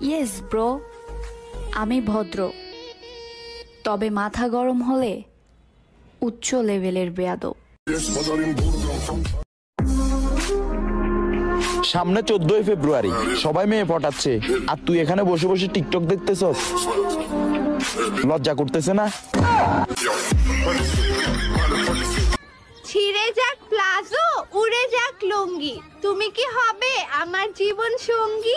Yes bro, আমি ভদ্র, তবে মাথা গরম হলে উচ্চ লেভেলের বেয়াদব। সামনে 14ই ফেব্রুয়ারি, সবাই মেয়ে পটাচ্ছে, আর তুই এখানে বসে বসে টিকটক দেখতেছস? লজ্জা করতেছে না? ছিঁড়ে যাক প্লাজো, উড়ে যাক লুঙ্গি, তুমি কি হবে আমার জীবন সঙ্গী?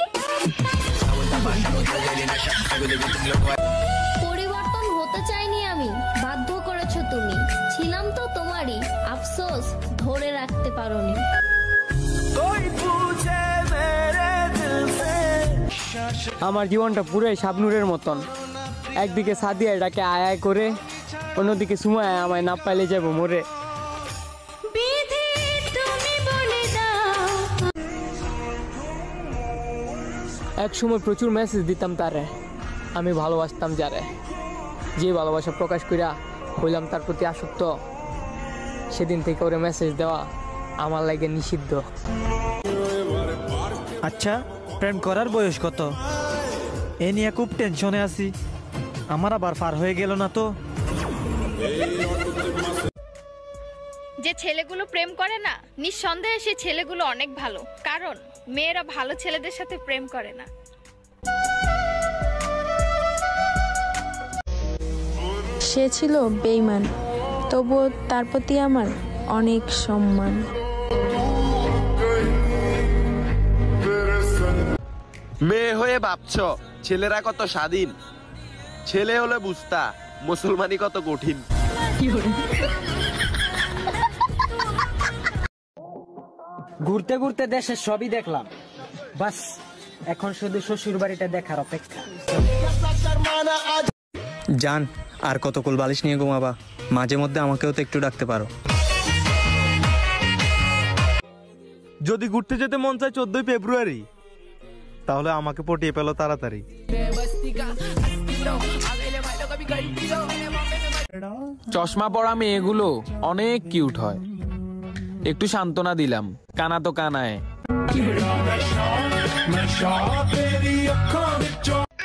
পরিবর্তন হতে চাইনি আমি, বাধ্য করেছো তুমি। ছিলাম তো তোমারই, আফসোস ধরে রাখতে পারোনি। আমার জীবনটা পুরোই শাবনুরের মতন। একদিকে সাদিয়া এটাকে আয় আয় করে, অন্যদিকে সুমায় আমায় না পাইলে যাবো মরে। এক সময় প্রচুর মেসেজ দিতাম তারে, আমি ভালোবাসতাম যারে, যে ভালোবাসা প্রকাশ করিয়া হইলাম তার প্রতি আসক্ত, সেদিন থেকে ওরে মেসেজ দেওয়া আমার লাগে নিষিদ্ধ। আচ্ছা, প্রেম করার বয়স কত? এ নিয়ে খুব টেনশনে আছি, আমার আবার পার হয়ে গেল না তো। যে ছেলেগুলো প্রেম করে না, নিঃসন্দেহে সে ছেলেগুলো অনেক ভালো, কারণ মেয়েরা ভালো ছেলেদের সাথে প্রেম করে না। সে ছিল বেঈমান, তবুও তার প্রতি আমার অনেক সম্মান। মেয়ে হয়ে ভাবছ ছেলেরা কত স্বাধীন, ছেলে হলে বুঝতা মুসলমানি কত কঠিন। ঘুরতে ঘুরতে দেশের সবই দেখলাম, বাস এখন শুধু শ্বশুর বাড়িটা দেখার অপেক্ষা। জান, আর কত কোল বালিশ নিয়ে ঘুমাবা? মাঝে মধ্যে আমাকেও তো একটু ডাকতে পারো। যদি ঘুরতে যেতে মন চায় 14ই ফেব্রুয়ারি, তাহলে আমাকে পটিয়ে পেলো তাড়াতাড়ি। চশমা পরা মেয়েগুলো অনেক কিউট হয়, একটু সান্ত্বনা দিলাম, কানা তো কানায়।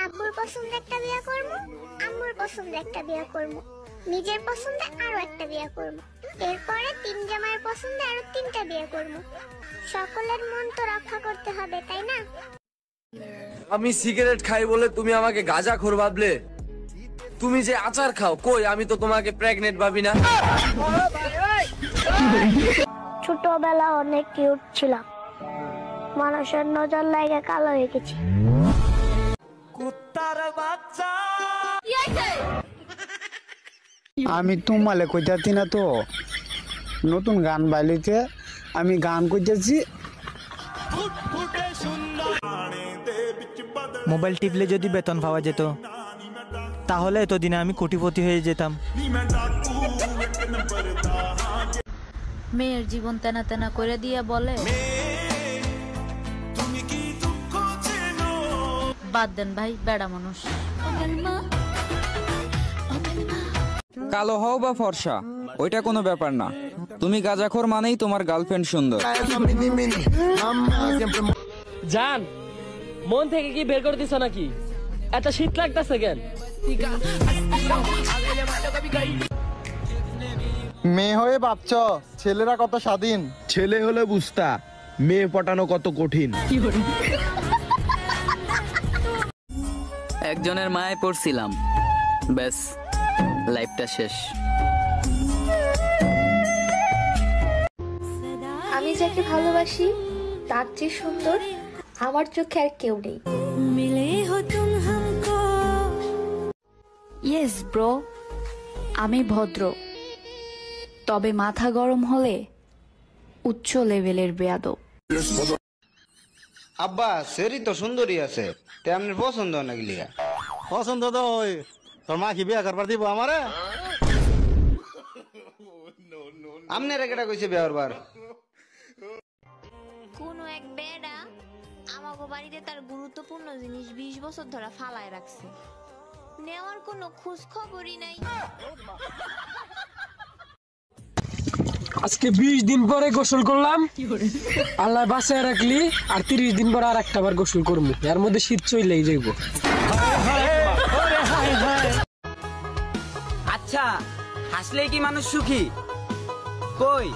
আব্বুর পছন্দ একটা বিয়ে করবো, আম্মুর পছন্দ একটা বিয়ে করবো, নিজের পছন্দে আরো একটা বিয়ে করবো, এরপরে 3 জামাইয়ের পছন্দে আরো 3টা বিয়ে করবো। সকলের মন তো রক্ষা করতে হবে, তাই না? আমি সিগারেট খাই বলে তুমি আমাকে গাঁজাখোর ভাবলে? তুমি যে আচার খাও, কই আমি তো তোমাকে প্রেগনেন্ট ভাবি না। ছোটবেলা অনেক কিউট ছিলাম, মানুষের নজর লাগে কালো হয়ে গেছি। কুত্তার বাচ্চা, আমি তোমালে কইতাছি না তো, নতুন গান বাইলিতে আমি গান কইতেছি। মোবাইল টিপলে যদি বেতন পাওয়া যেত, তাহলে এতদিনে আমি কোটিপতি হয়ে যেতাম। মেয়ের জীবন তেনা তেনা করে দিয়ে বলে, বাদ দেন ভাই, বেড়া মানুষ। কালো হও বা ফর্সা, ওইটা কোনো ব্যাপার না। তুমি গাঁজাখোর মানেই তোমার গার্লফ্রেন্ড সুন্দর। জান, মন থেকে কি বের করে দিছ নাকি? এত শীত লাগতেছে কেন? মেয়ে হয়ে ভাবছ ছেলেরা কত স্বাধীন, ছেলে হলে বুঝতা মেয়ে পটানো কত কঠিন। একজনের মায়ে পড়ছিলাম, ব্যাস লাইফটা শেষ। আমি যাকে ভালোবাসি তার চেয়ে সুন্দর আমার চোখে আর কেউ নেই। ইয়েস ব্রো, আমি ভদ্র, তবে মাথা গরম হলে উচ্চ লেভেলের বেয়াদব। আব্বা সেরি তো সুন্দরী আছে, তেমনি পছন্দ নাকি লিগা? পছন্দ তো ওই তোর মা কি বিয়া করবার দিব আমারে? আমনে রে কেটা কইছে বিয়া করবার? কোন এক বেড়া আমাগো বাড়িতে তার গুরুত্বপূর্ণ জিনিস 20 বছর ধরে ফালায় রাখছে, নেওয়ার কোনো খোঁজ খবরই নাই। আজকে 20 দিন পরে গোসল করলাম, আল্লাহ বাঁচায় রাখলি, আর 30 দিন পরে আর একটা বার গোসল করবো, এর মধ্যে শীত চলেই যাইব। আচ্ছা, হাসলে কি মানুষ সুখী? কই,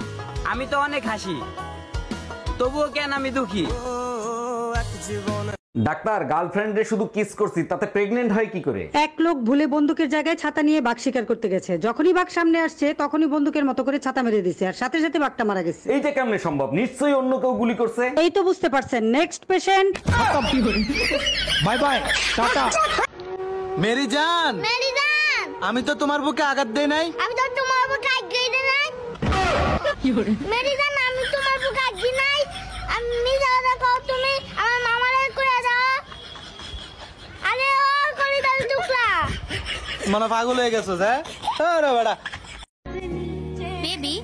আমি তো অনেক হাসি, তবুও কেন আমি দুঃখী? ডাক্তার, গার্লফ্রেন্ডে শুধু কিস করছি, তাতে প্রেগনেন্ট হয় কি করে? এক লোক ভুলে বন্দুকের জায়গায় ছাতা নিয়ে বাঘ শিকার করতে গেছে, যখনই বাঘ সামনে আসছে তখনই বন্দুকের মতো করে ছাতা মেরে দিছে, আর সাথে সাথে বাঘটা মারা গেছে। এইটা কেমনে সম্ভব? নিশ্চয়ই অন্য কেউ গুলি করছে। এই তো বুঝতে পারছেন। Next patient. বাই বাই, টাটা। মেরি জান, আমি তো তোমার বুকে আঘাত দেই নাই। আমি তো তোমার বুকে আঘাত দেই নাই। মেরি জান, আমি তোমার বুকে আঘাত দিই নাই। আমি যাওয়া কও তুমি আমার মামারে কইয়া দাও। আরে ও করি দাও টুকরা। মনে পাগল হয়ে গেছো যা? আরে বড়া। বেবি,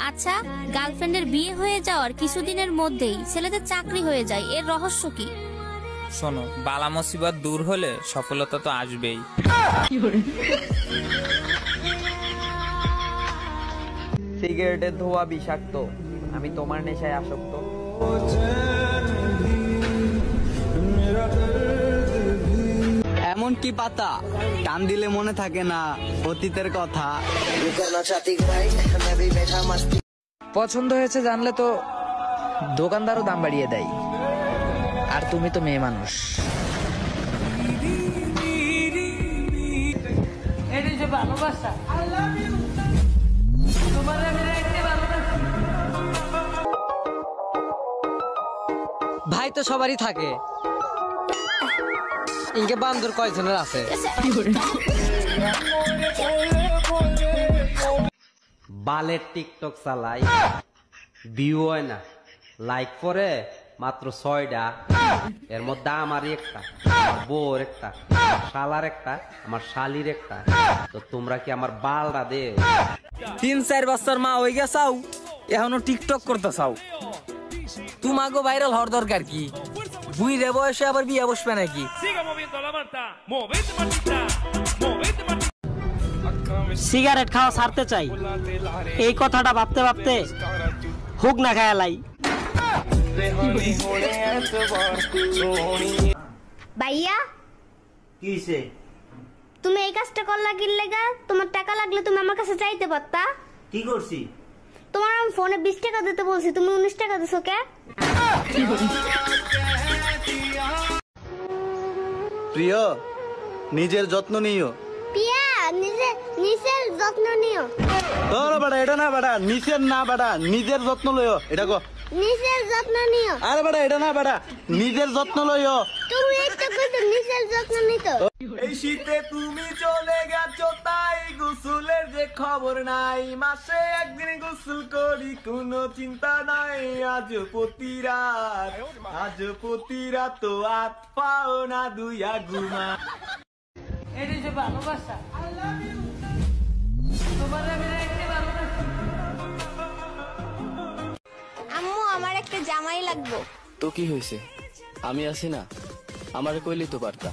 আচ্ছা, গার্লফ্রেন্ডের বিয়ে হয়ে যাওয়ার কিছুদিনের মধ্যেই ছেলেদের চাকরি হয়ে যায়, এর রহস্য কি? শোনো, বালা মুসিবত দূর হলে সফলতা তো আসবেই। সিগারেটের ধোঁয়া বিষাক্ত, আমি তোমার নেশায় আসক্ত। এমন কি পাতা টান দিলে মনে থাকে না অতীতের কথা। পছন্দ হয়েছে জানলে তো দোকানদারও দাম বাড়িয়ে দেয়, আর তুমি তো মেয়ে মানুষ। ভাই তো সবারই থাকে, ইনকে বান্দর কয়জনের আছে? বালের টিকটক চালাই, ভিউ হয় না, লাইক করে মাত্র 6টা, এর মধ্যে আমারই একটা, আমার বউর একটা, আমার শালার একটা, আমার শালির একটা। তো তোমরা কি আমার বালরা দে 3-4 বছর মা হয়ে গেছাও, এখনো টিকটক করতে চাও? তোমাগো ভাইরাল হওয়ার দরকার কি? বুইরে বয়সে আবার বিয়ে বসবে নাকি? সিগারেট খাওয়া ছাড়তে চাই, এই কথাটা ভাবতে ভাবতে হুক না খায়ালাই। ভাইয়া, কি হইছে? তুমি এই কাজটা করলা কি লাগা? তোমার টাকা লাগলে তুমি আমার কাছে চাইতে পারতা। কি করছি? তোমার আমি ফোনে 20 টাকা দিতে বলছি, তুমি 19 টাকা দিছো কে? প্রিয়, নিজের যত্ন নিও। পিয়া, নিজের যত্ন নিও। তোর বাড়া এটা না বাড়া, নিজের না বাড়া, নিজের যত্ন লইও। এটা কো নিজের যত্ন নিও। আরে বাড়া এটা না বাড়া, নিজের যত্ন লইও। তুমি একটা কইছো নিজের যত্ন নিতো। এই শীতে তুমি চলে গেছো তাই গোসলের যে খবর নাই, মাসে একদিন গোসল করি কোনো চিন্তা নাই। আজ প্রতি রাত তো আত পাও না দুইয়া ঘুমা। এটাই যে ভালোবাসা। আম্মু, আমার একটা জামাই লাগবে। তো কি হয়েছে? আমি আছি না, আমারে কইলি তো পারতা।